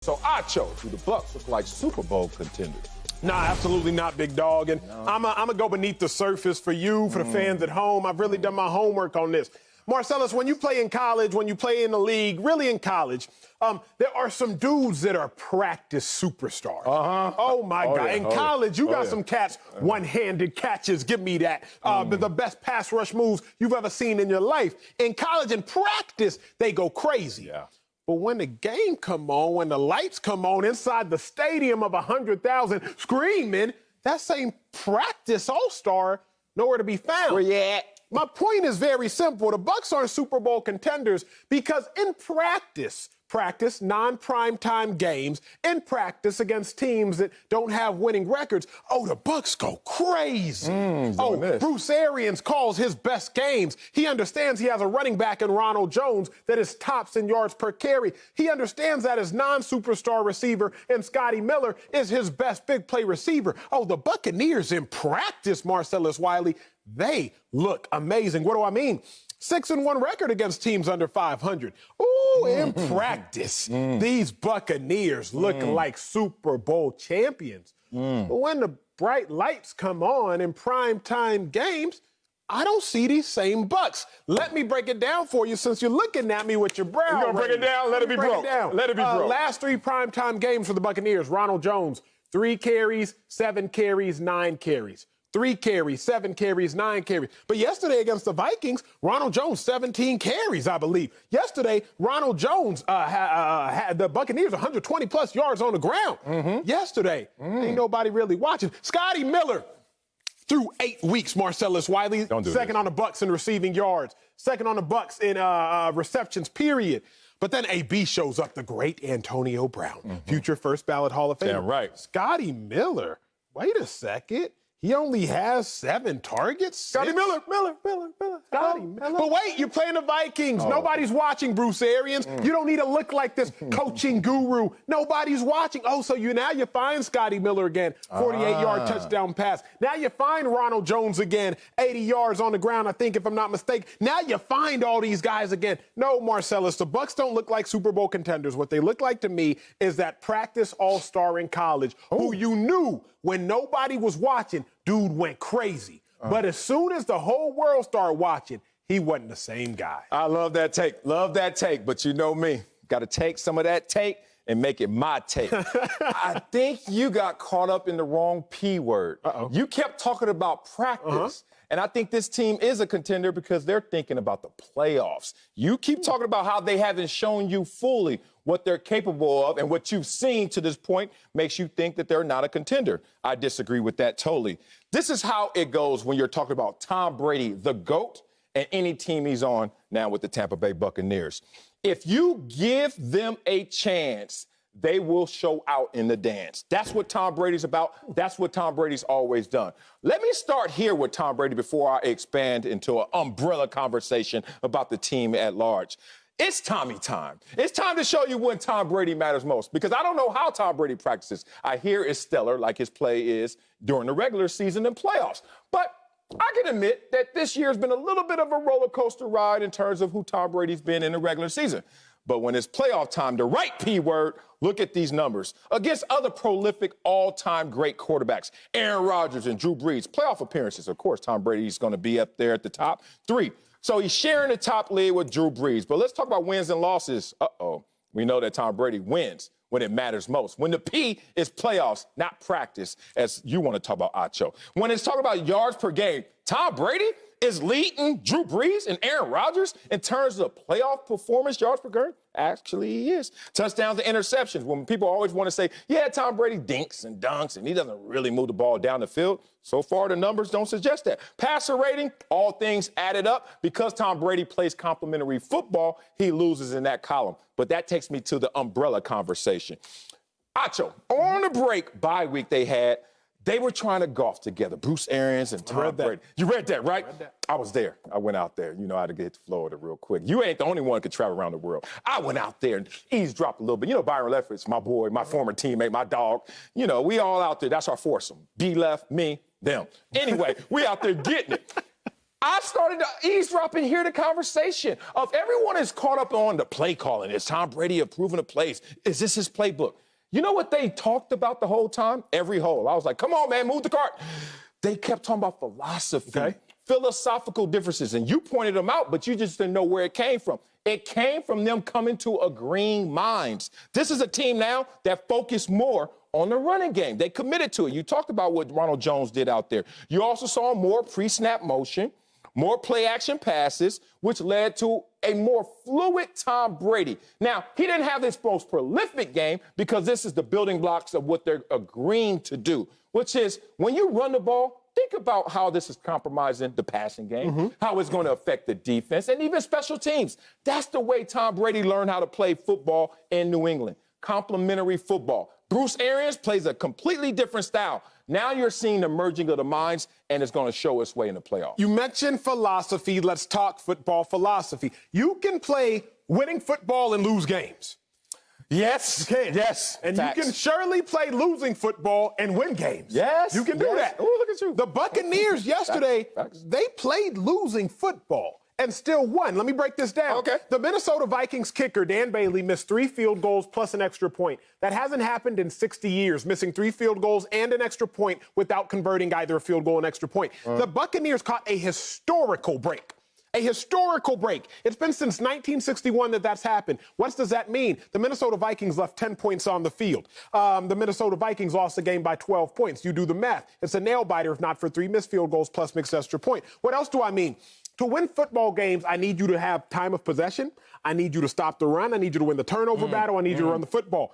So Acho, do the Bucs look like Super Bowl contenders? Nah, absolutely not, big dog. And no. I'm going to go beneath the surface for you, for the fans at home. I've really done my homework on this. Marcellus, when you play in college, when you play in the league, really in college, there are some dudes that are practice superstars. Oh, my God. Yeah. In college, you got some cats, one-handed catches. Give me that. The best pass rush moves you've ever seen in your life. In college, in practice, they go crazy. Yeah. But when the game come on, when the lights come on inside the stadium of 100,000 screaming, that same practice all-star nowhere to be found. Where you at? My point is very simple. The Bucs aren't Super Bowl contenders because in practice, non-prime time games, in practice against teams that don't have winning records, the Bucs go crazy. Bruce Arians calls his best games. He understands he has a running back in Ronald Jones that is tops in yards per carry. He understands that his non-superstar receiver in Scotty Miller is his best big play receiver. The Buccaneers in practice, Marcellus Wiley, they look amazing. What do I mean? 6-1 record against teams under 500. In practice, these Buccaneers look like Super Bowl champions. But when the bright lights come on in primetime games, I don't see these same Bucs. Let me break it down for you since you're looking at me with your brow. You're going to break it down? Let it be broke. Let it be broke. Last 3 primetime games for the Buccaneers, Ronald Jones, 3 carries, 7 carries, 9 carries. 3 carries, 7 carries, 9 carries. But yesterday against the Vikings, Ronald Jones, 17 carries, I believe. Yesterday, Ronald Jones had the Buccaneers 120-plus yards on the ground. Yesterday, ain't nobody really watching. Scotty Miller, through 8 weeks, Marcellus Wiley, second on the Bucs in receiving yards, second on the Bucs in receptions, period. But then AB shows up, the great Antonio Brown, future first ballot Hall of Famer. Damn right. Scotty Miller, wait a second. He only has 7 targets? Scotty Miller. Scotty Miller. But wait, you're playing the Vikings. Nobody's watching, Bruce Arians. You don't need to look like this coaching guru. Nobody's watching. So you find Scotty Miller again, 48-yard touchdown pass. Now you find Ronald Jones again, 80 yards on the ground, I think, if I'm not mistaken. Now you find all these guys again. No, Marcellus, the Bucs don't look like Super Bowl contenders. What they look like to me is that practice all-star in college who you knew when nobody was watching, dude went crazy. But as soon as the whole world started watching, he wasn't the same guy. I love that take. Love that take. But you know me. Got to take some of that take and make it my take. I think you got caught up in the wrong P word. You kept talking about practice. And I think this team is a contender because they're thinking about the playoffs. You keep talking about how they haven't shown you fully what they're capable of, and what you've seen to this point makes you think that they're not a contender. I disagree with that totally. This is how it goes when you're talking about Tom Brady, the GOAT, and any team he's on now with the Tampa Bay Buccaneers. If you give them a chance, they will show out in the dance. That's what Tom Brady's about. That's what Tom Brady's always done. Let me start here with Tom Brady before I expand into an umbrella conversation about the team at large. It's Tommy time. It's time to show you when Tom Brady matters most, because I don't know how Tom Brady practices. I hear it's stellar, like his play is during the regular season and playoffs. But I can admit that this year's been a little bit of a roller coaster ride in terms of who Tom Brady's been in the regular season. But when it's playoff time, the right P word, look at these numbers. Against other prolific all-time great quarterbacks, Aaron Rodgers and Drew Brees, playoff appearances, of course, Tom Brady's going to be up there at the top 3. So he's sharing the top lead with Drew Brees. But let's talk about wins and losses. We know that Tom Brady wins when it matters most. When the P is playoffs, not practice, as you want to talk about Acho. When it's talking about yards per game, Tom Brady is leading Drew Brees and Aaron Rodgers in terms of playoff performance yards per game. Actually, he is. Touchdowns and interceptions. When people always want to say, yeah, Tom Brady dinks and dunks, and he doesn't really move the ball down the field. So far, the numbers don't suggest that. Passer rating, all things added up. Because Tom Brady plays complimentary football, he loses in that column. But that takes me to the umbrella conversation. Acho, on the break bye week they had, they were trying to golf together, Bruce Arians and Tom Brady. You read that, right? I was there. I went out there. You know how to get to Florida real quick. You ain't the only one who could travel around the world. I went out there and eavesdropped a little bit. You know, Byron Leftwich, my boy, my former teammate, my dog. You know, we all out there. That's our foursome. B left, me, them. Anyway, we out there getting it. I started to eavesdrop and hear the conversation of everyone is caught up on the play calling. Is Tom Brady approving the plays? Is this his playbook? You know what they talked about the whole time? Every hole. I was like, come on, man, move the cart. They kept talking about philosophy, philosophical differences, and you pointed them out, but you just didn't know where it came from. It came from them coming to agreeing minds. This is a team now that focused more on the running game. They committed to it. You talked about what Ronald Jones did out there. You also saw more pre-snap motion, more play-action passes, which led to a more fluid Tom Brady. Now, he didn't have his most prolific game because this is the building blocks of what they're agreeing to do, which is when you run the ball, think about how this is compromising the passing game, how it's going to affect the defense, and even special teams. That's the way Tom Brady learned how to play football in New England. Complementary football. Bruce Arians plays a completely different style. Now you're seeing the merging of the minds, and it's going to show its way in the playoffs. You mentioned philosophy. Let's talk football philosophy. You can play winning football and lose games. Yes. You can. Yes. And Facts. you can surely play losing football and win games. Yes. You can do that. Oh, look at you. The Buccaneers yesterday, Facts. they played losing football and still won. Let me break this down. Okay. The Minnesota Vikings kicker, Dan Bailey, missed 3 field goals plus an extra point. That hasn't happened in 60 years, missing 3 field goals and an extra point without converting either a field goal and extra point. The Buccaneers caught a historical break. A historical break. It's been since 1961 that's happened. What does that mean? The Minnesota Vikings left 10 points on the field. The Minnesota Vikings lost the game by 12 points. You do the math. It's a nail-biter if not for 3 missed field goals plus mixed extra point. What else do I mean? To win football games, I need you to have time of possession. I need you to stop the run. I need you to win the turnover battle. I need you to run the football.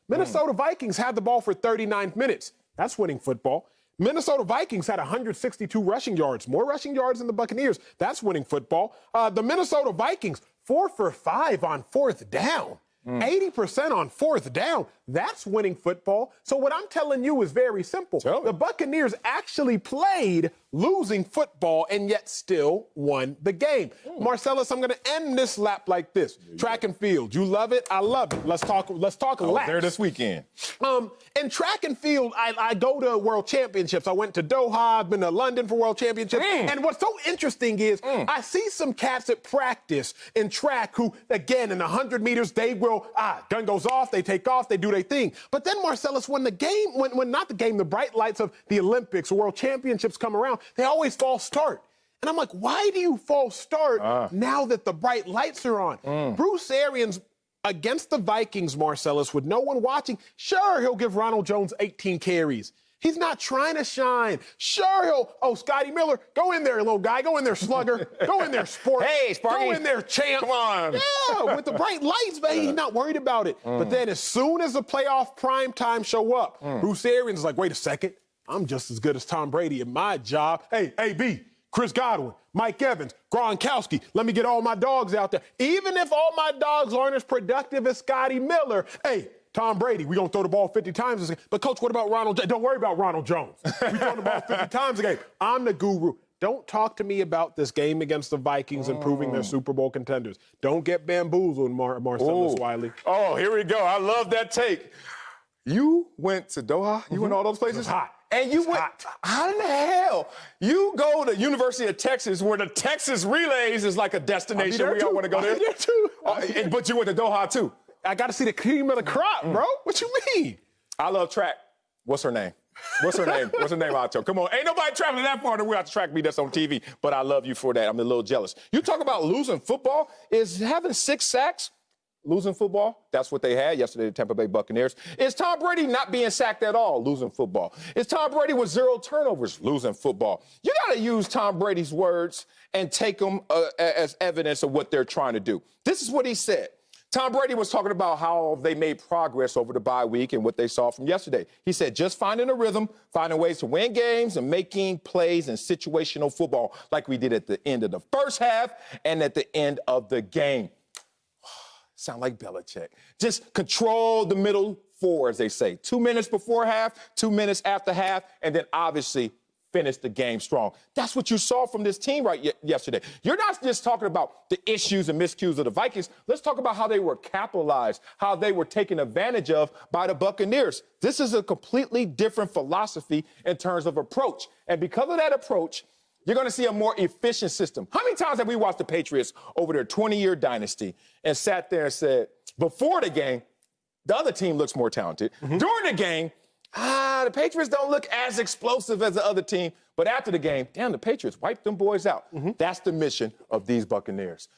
Minnesota Vikings had the ball for 39 minutes. That's winning football. Minnesota Vikings had 162 rushing yards, more rushing yards than the Buccaneers. That's winning football. The Minnesota Vikings, 4 for 5 on 4th down. 80% on 4th down. That's winning football. So what I'm telling you is very simple. The Buccaneers actually played losing football and yet still won the game. Marcellus, I'm going to end this lap like this. Track and field. You love it? I love it. Let's talk laps. There this weekend. In track and field, I go to world championships. I went to Doha. I've been to London for world championships. And what's so interesting is I see some cats at practice in track who, again, in 100 meters, they will, gun goes off, they take off, they do their thing. But then, Marcellus, when the bright lights of the Olympics or world championships come around, they always false start. And I'm like, why do you false start now that the bright lights are on? Bruce Arians against the Vikings, Marcellus, with no one watching, sure, he'll give Ronald Jones 18 carries. He's not trying to shine. Sure, Scotty Miller, go in there, little guy. Go in there, slugger. Go in there, sport. Hey, Sparky. Go in there, champ. Come on. Yeah, with the bright lights, man, he's not worried about it. But then as soon as the playoff prime time show up, Bruce Arians is like, wait a second. I'm just as good as Tom Brady at my job. Hey, AB, Chris Godwin, Mike Evans, Gronkowski. Let me get all my dogs out there. Even if all my dogs aren't as productive as Scotty Miller, hey, Tom Brady, we're going to throw the ball 50 times. But, Coach, what about Ronald Jones? Don't worry about Ronald Jones. We're throwing the ball 50 times a game. I'm the guru. Don't talk to me about this game against the Vikings and proving they're Super Bowl contenders. Don't get bamboozled, Marcellus Wiley. Oh, here we go. I love that take. You went to Doha? You went to all those places? It's hot. And you went, how in the hell? You go to University of Texas where the Texas Relays is like a destination. We all want to go there. I'll be there too. But you went to Doha too. I got to see the cream of the crop, bro. What you mean? I love track. What's her name? What's her name? What's her name, Acho? Come on. Ain't nobody traveling that far to watch the track meet that's on TV, but I love you for that. I'm a little jealous. You talk about losing football. Is having 6 sacks losing football? That's what they had yesterday, the Tampa Bay Buccaneers. Is Tom Brady not being sacked at all? Losing football. Is Tom Brady with 0 turnovers? Losing football. You got to use Tom Brady's words and take them as evidence of what they're trying to do. This is what he said. Tom Brady was talking about how they made progress over the bye week and what they saw from yesterday. He said, just finding a rhythm, finding ways to win games and making plays in situational football like we did at the end of the first half and at the end of the game. Sound like Belichick. Just control the middle 4, as they say. 2 minutes before half, 2 minutes after half, and then obviously finish the game strong. That's what you saw from this team yesterday. You're not just talking about the issues and miscues of the Vikings. Let's talk about how they were capitalized, how they were taken advantage of by the Buccaneers. This is a completely different philosophy in terms of approach. And because of that approach, You're going to see a more efficient system. How many times have we watched the Patriots over their 20-year dynasty and sat there and said, before the game, the other team looks more talented. During the game, the Patriots don't look as explosive as the other team. But after the game, damn, the Patriots wiped them boys out. That's the mission of these Buccaneers.